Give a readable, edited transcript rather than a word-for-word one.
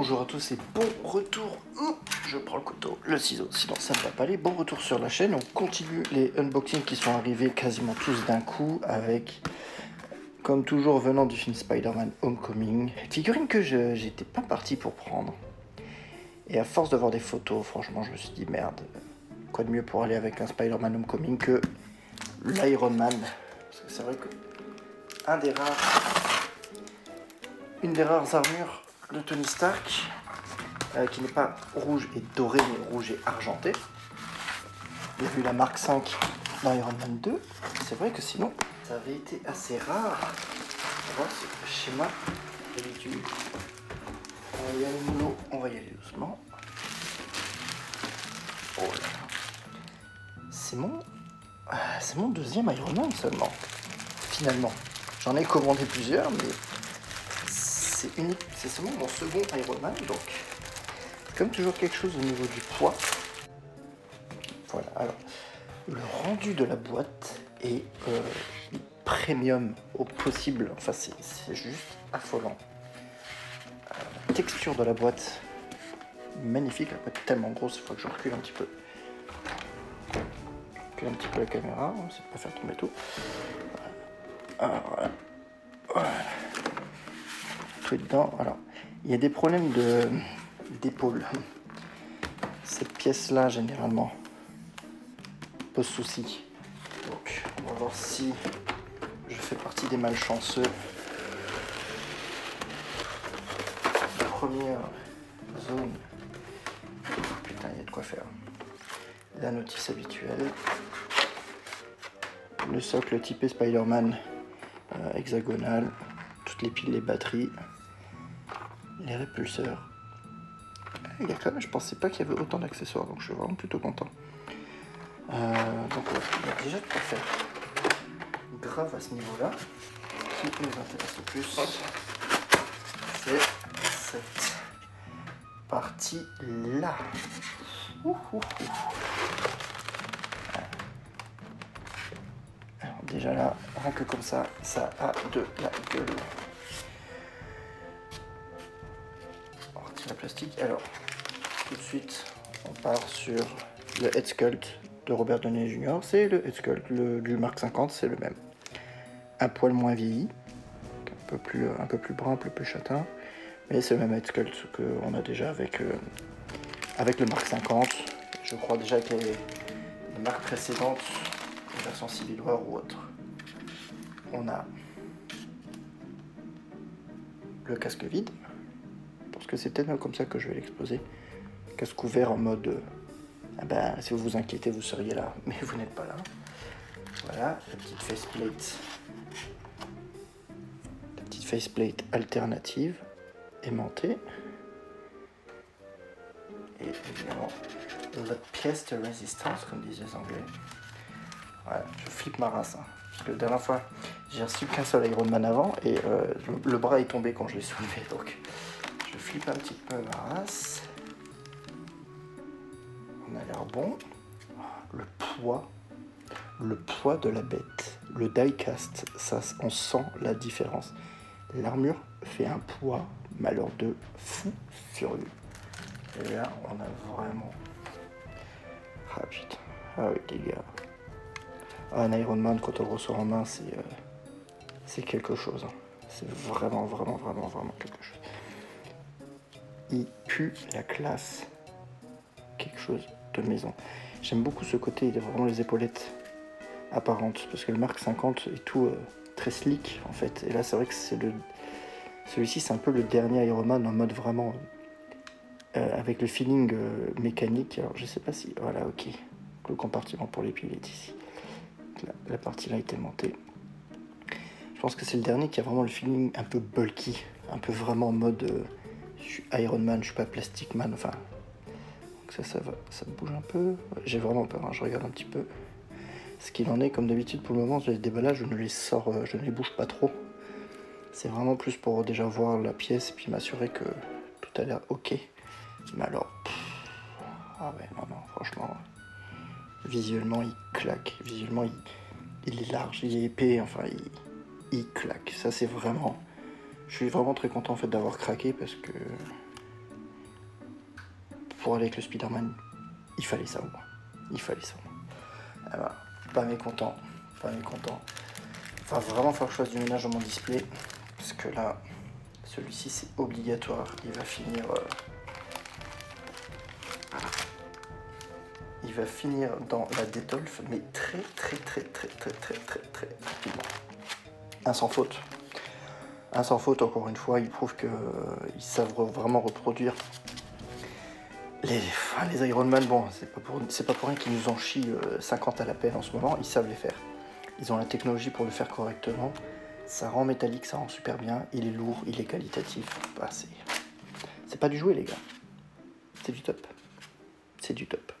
Bonjour à tous et bon retour. Je prends le couteau, le ciseau, sinon ça ne va pas aller. Bon retour sur la chaîne. On continue les unboxings qui sont arrivés quasiment tous d'un coup avec, comme toujours, venant du film Spider-Man Homecoming. Figurine que j'étais pas parti pour prendre. Et à force de voir des photos, franchement, je me suis dit merde, quoi de mieux pour aller avec un Spider-Man Homecoming que l'Iron Man. Parce que c'est vrai que une des rares armures de Tony Stark, qui n'est pas rouge et doré, mais rouge et argenté. Il y a eu la marque 5 dans Iron Man 2. C'est vrai que sinon, ça avait été assez rare. On va voir ce schéma d'habitude. On va y aller mollo, on va y aller doucement. Oh là là. C'est mon deuxième Iron Man seulement, finalement. J'en ai commandé plusieurs, mais c'est seulement mon second Iron Man, donc c'est comme toujours quelque chose au niveau du poids. Voilà, alors le rendu de la boîte est premium au possible, enfin c'est juste affolant. La texture de la boîte, magnifique, la boîte est tellement grosse, il faut que je recule un petit peu. Recule un petit peu la caméra, on ne sait pas faire tomber tout. Voilà. Alors, voilà. Tout dedans. Alors, il y a des problèmes d'épaule. Cette pièce-là, généralement, pose souci. Donc, on va voir si je fais partie des malchanceux. La première zone. Putain, il y a de quoi faire. La notice habituelle. Le socle typé Spider-Man hexagonal. Toutes les piles, les batteries. Les répulseurs. Il y a quand même, je pensais pas qu'il y avait autant d'accessoires, donc je suis vraiment plutôt content. Donc ouais, il y a déjà de quoi faire. Grave à ce niveau-là. Ce qui nous intéresse le plus, c'est cette partie-là. Alors déjà là, rien que comme ça, ça a de la gueule. La plastique. Alors, tout de suite, on part sur le Head Sculpt de Robert Downey Jr. C'est le Head Sculpt du Mark 50, c'est le même. Un poil moins vieilli, un peu plus brun, un peu plus châtain, mais c'est le même Head Sculpt qu'on a déjà avec le Mark 50. Je crois déjà que les marques précédentes, les versions Civil War ou autres. On a le casque vide. Parce que c'est peut-être comme ça que je vais l'exposer. Casque ouvert en mode si vous vous inquiétez, vous seriez là, mais vous n'êtes pas là. Voilà, la petite faceplate. La petite faceplate alternative, aimantée. Et évidemment, votre pièce de résistance, comme disent les Anglais. Voilà, je flippe ma race. Hein, parce que la dernière fois, j'ai reçu qu'un seul Iron Man avant, et le bras est tombé quand je l'ai soulevé, donc... Je flippe un petit peu ma race. On a l'air bon. Le poids de la bête. Le die-cast, ça, on sent la différence. L'armure fait un poids, malheur de fou furieux. Et là, on a vraiment... Ah putain. Ah oui, les gars. Un Iron Man, quand on le reçoit en main, c'est quelque chose. Hein. C'est vraiment quelque chose. Il pue la classe, quelque chose de maison. J'aime beaucoup ce côté, il a vraiment les épaulettes apparentes, parce que le Mark 50 est tout très slick en fait. Et là c'est vrai que celui-ci c'est un peu le dernier Iron Man en mode vraiment avec le feeling mécanique. Alors je sais pas si, voilà, ok, le compartiment pour les piles est ici. La partie là est aimantée. Je pense que c'est le dernier qui a vraiment le feeling un peu bulky, un peu vraiment en mode... je suis Iron Man, je suis pas Plastic Man, enfin... Donc ça bouge un peu. J'ai vraiment peur, hein, je regarde un petit peu. Ce qu'il en est, comme d'habitude pour le moment, les déballages, je ne les sors, je ne les bouge pas trop. C'est vraiment plus pour déjà voir la pièce et puis m'assurer que tout a l'air ok. Mais alors... ah ouais, non, franchement... visuellement, il claque. Visuellement, il est large, il est épais, enfin, il claque. Ça, c'est vraiment... Je suis vraiment très content en fait d'avoir craqué parce que pour aller avec le Spider-Man, il fallait ça au moins. Il fallait ça au moins. Ah bah, pas mécontent, pas mécontent. Va vraiment falloir que je fasse du ménage dans mon display, parce que là, celui-ci c'est obligatoire. Il va finir dans la Detolf, mais très rapidement. Un sans faute. Un sans faute, encore une fois, il prouve qu'ils savent vraiment reproduire les Iron Man. Bon, c'est pas pour rien qu'ils nous en chient 50 à la peine en ce moment, ils savent les faire. Ils ont la technologie pour le faire correctement. Ça rend métallique, ça rend super bien. Il est lourd, il est qualitatif. Bah, c'est pas du jouet, les gars. C'est du top. C'est du top.